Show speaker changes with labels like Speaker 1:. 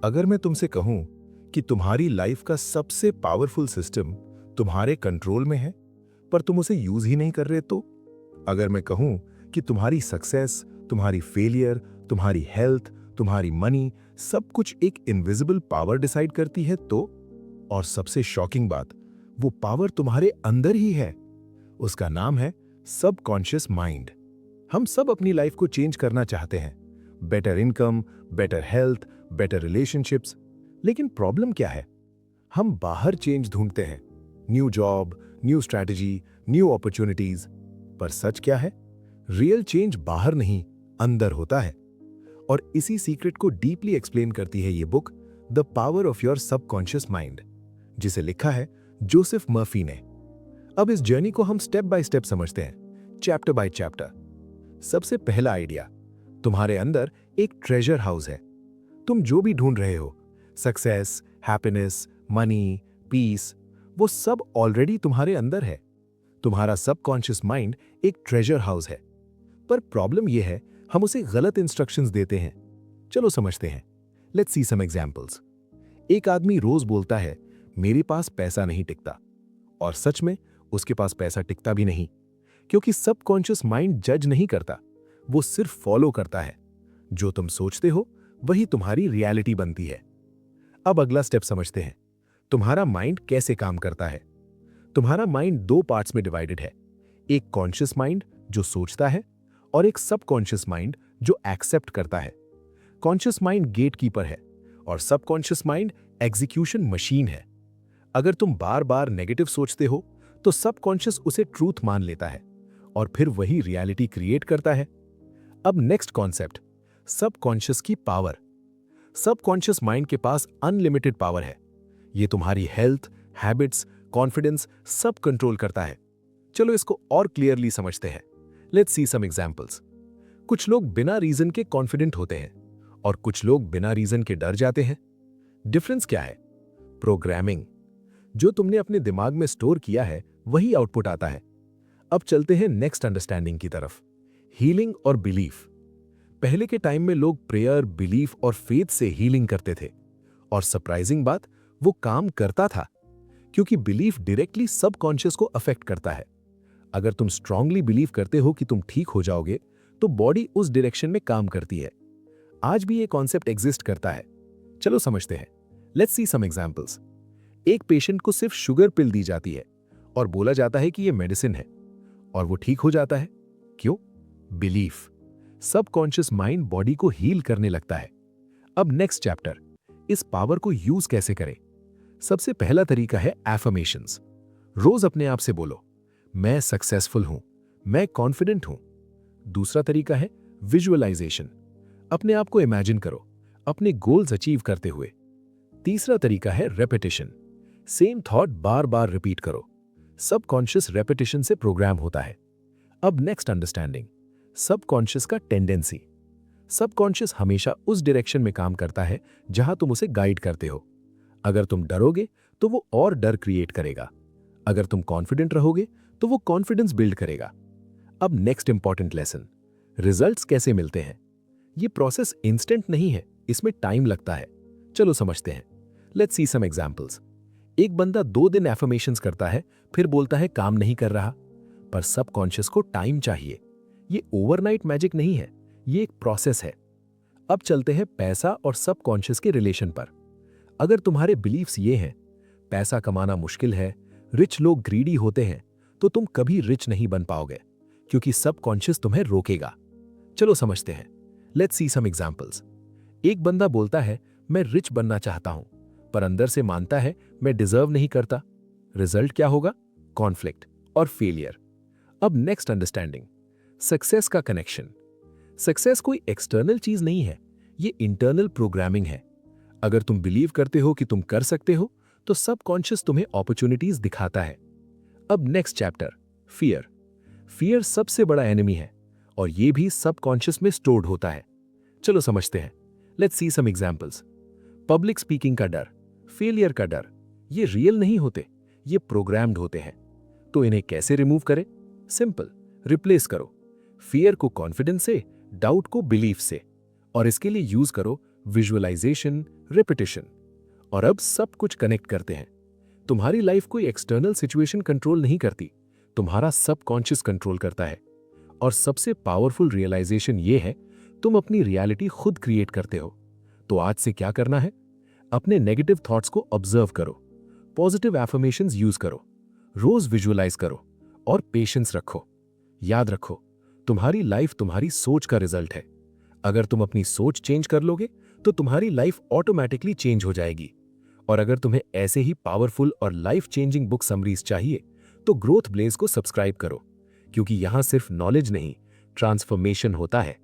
Speaker 1: अगर मैं तुमसे कहूं कि तुम्हारी लाइफ का सबसे पावरफुल सिस्टम तुम्हारे कंट्रोल में है, पर तुम उसे यूज ही नहीं कर रहे, तो अगर मैं कहूं कि तुम्हारी सक्सेस, तुम्हारी फेलियर, तुम्हारी हेल्थ, तुम्हारी मनी, सब कुछ एक इनविजिबल पावर डिसाइड करती है, तो और सबसे शॉकिंग बात, वो पावर तुम्हारे अंदर ही है। उसका नाम है सबकॉन्शियस माइंड। हम सब अपनी लाइफ को चेंज करना चाहते हैं, better income, better health, better relationships. लेकिन प्रॉब्लम क्या है? हम बाहर चेंज ढूंढते हैं, new job, new strategy, new opportunities. पर सच क्या है? रियल चेंज बाहर नहीं, अंदर होता है। और इसी सीक्रेट को डीपली एक्सप्लेन करती है ये book, the power of your subconscious mind, जिसे लिखा है जोसेफ मर्फी ने। अब इस जर्नी को हम स्टेप बाय स्टेप समझते हैं, चैप्टर बाय चैप्टर। सबसे पहला आइडिया, तुम्हारे अंदर एक ट्रेजर हाउस है। तुम जो भी ढूंढ रहे हो, सक्सेस, हैप्पीनेस, मनी, पीस, वो सब ऑलरेडी तुम्हारे अंदर है। तुम्हारा सबकॉन्शियस माइंड एक ट्रेजर हाउस है। पर प्रॉब्लम यह है, हम उसे गलत इंस्ट्रक्शंस देते हैं। चलो समझते हैं। Let's see some examples. एक आदमी रोज बोलता है, मेरे पास पैसा नहीं टिकता, और सच में उसके पास पैसा टिकता भी नहीं, क्योंकि सबकॉन्शियस माइंड जज नहीं करता, वो सिर्फ फॉलो करता है। जो तुम सोचते हो वही तुम्हारी रियलिटी बनती है। अब अगला स्टेप समझते हैं, तुम्हारा माइंड कैसे काम करता है। तुम्हारा माइंड दो पार्ट्स में डिवाइडेड है, एक कॉन्शियस माइंड जो सोचता है, और एक सबकॉन्शियस माइंड जो एक्सेप्ट करता है। कॉन्शियस माइंड गेटकीपर है और सबकॉन्शियस माइंड एग्जीक्यूशन मशीन है। अगर तुम बार बार नेगेटिव सोचते हो तो सबकॉन्शियस उसे ट्रूथ मान लेता है और फिर वही रियलिटी क्रिएट करता है। अब नेक्स्ट कॉन्सेप्ट, सबकॉन्शियस की पावर। सबकॉन्शियस माइंड के पास अनलिमिटेड पावर है। ये तुम्हारी हेल्थ, हैबिट्स, कॉन्फिडेंस सब कंट्रोल करता है। चलो इसको और क्लियरली समझते हैं। Let's see some examples. कुछ लोग बिना रीजन के कॉन्फिडेंट होते हैं और कुछ लोग बिना रीजन के डर जाते हैं। डिफरेंस क्या है? प्रोग्रामिंग। जो तुमने अपने दिमाग में स्टोर किया है वही आउटपुट आता है। अब चलते हैं नेक्स्ट अंडरस्टैंडिंग की तरफ, हीलिंग और बिलीफ। पहले के टाइम में लोग प्रेयर, बिलीफ और फेथ से हीलिंग करते थे, और सरप्राइजिंग बात, वो काम करता था, क्योंकि बिलीफ डायरेक्टली सबकॉन्शियस को अफेक्ट करता है। अगर तुम स्ट्रांगली बिलीव करते हो कि तुम ठीक हो जाओगे, तो बॉडी उस डायरेक्शन में काम करती है। आज भी ये कॉन्सेप्ट एग्जिस्ट करता है। चलो समझते हैं। Let's see some examples. एक पेशेंट को सिर्फ शुगर पिल दी जाती है और बोला जाता है कि ये मेडिसिन है, और वो ठीक हो जाता है। क्यों? बिलीफ। सबकॉन्शियस माइंड बॉडी को हील करने लगता है। अब नेक्स्ट चैप्टर, इस पावर को यूज कैसे करें। सबसे पहला तरीका है एफर्मेशंस। रोज अपने आप से बोलो, मैं सक्सेसफुल हूं, मैं कॉन्फिडेंट हूं। दूसरा तरीका है विजुअलाइजेशन। अपने आप को इमेजिन करो अपने गोल्स अचीव करते हुए। तीसरा तरीका है रेपिटेशन। सेम थॉट बार बार रिपीट करो। सबकॉन्शियस रेपिटेशन से प्रोग्राम होता है। अब नेक्स्ट अंडरस्टैंडिंग, सबकॉन्शियस का टेंडेंसी। सबकॉन्शियस हमेशा उस डायरेक्शन में काम करता है जहां तुम उसे गाइड करते हो। अगर तुम डरोगे तो वो और डर क्रिएट करेगा। अगर तुम कॉन्फिडेंट रहोगे तो वो कॉन्फिडेंस बिल्ड करेगा। अब नेक्स्ट इंपॉर्टेंट लेसन, रिजल्ट्स कैसे मिलते हैं। ये प्रोसेस इंस्टेंट नहीं है, इसमें टाइम लगता है। चलो समझते हैं। Let's see some examples. एक बंदा 2 दिन एफर्मेशंस करता है, फिर बोलता है काम नहीं कर रहा, पर सबकॉन्शियस को टाइम चाहिए। ये ओवरनाइट मैजिक नहीं है, ये एक प्रोसेस है। अब चलते हैं पैसा और सबकॉन्शियस के रिलेशन पर। अगर तुम्हारे बिलीफ्स ये हैं, पैसा कमाना मुश्किल है, रिच लोग ग्रीडी होते हैं, तो तुम कभी रिच नहीं बन पाओगे, क्योंकि सबकॉन्शियस तुम्हें रोकेगा। चलो समझते हैं। Let's see some examples. एक बंदा बोलता है, मैं रिच बनना चाहता हूं, पर अंदर से मानता है मैं डिजर्व नहीं करता। रिजल्ट क्या होगा? कॉन्फ्लिक्ट और फेलियर। अब नेक्स्ट अंडरस्टैंडिंग, सक्सेस का कनेक्शन। सक्सेस कोई एक्सटर्नल चीज नहीं है, ये इंटरनल प्रोग्रामिंग है। अगर तुम बिलीव करते हो कि तुम कर सकते हो, तो सबकॉन्शियस तुम्हें अपॉर्चुनिटीज दिखाता है। अब नेक्स्ट चैप्टर, फियर। फियर सबसे बड़ा एनिमी है, और ये भी सबकॉन्शियस में स्टोर्ड होता है। चलो समझते हैं। Let's see some examples. Public speaking का डर, फेलियर का डर, ये रियल नहीं होते, ये प्रोग्राम्ड होते हैं। तो इन्हें कैसे रिमूव करें? सिंपल, रिप्लेस करो फियर को कॉन्फिडेंस से, डाउट को बिलीफ से, और इसके लिए यूज करो
Speaker 2: विजुअलाइजेशन, रिपीटिशन। और अब सब कुछ कनेक्ट करते हैं। तुम्हारी लाइफ कोई एक्सटर्नल सिचुएशन कंट्रोल नहीं करती, तुम्हारा सबकॉन्शियस कंट्रोल करता है। और सबसे पावरफुल रियलाइजेशन ये है, तुम अपनी रियलिटी खुद क्रिएट करते हो। तो आज से क्या करना है? अपने नेगेटिव थॉट्स को ऑब्जर्व करो, पॉजिटिव एफर्मेशंस यूज करो, रोज विजुअलाइज करो और पेशेंस रखो। याद रखो, तुम्हारी लाइफ तुम्हारी सोच का रिजल्ट है। अगर तुम अपनी सोच चेंज कर लोगे तो तुम्हारी लाइफ ऑटोमेटिकली चेंज हो जाएगी। और अगर तुम्हें ऐसे ही पावरफुल और लाइफ चेंजिंग बुक समरीज चाहिए तो ग्रोथ ब्लेज को सब्सक्राइब करो, क्योंकि यहां सिर्फ नॉलेज नहीं, ट्रांसफॉर्मेशन होता है।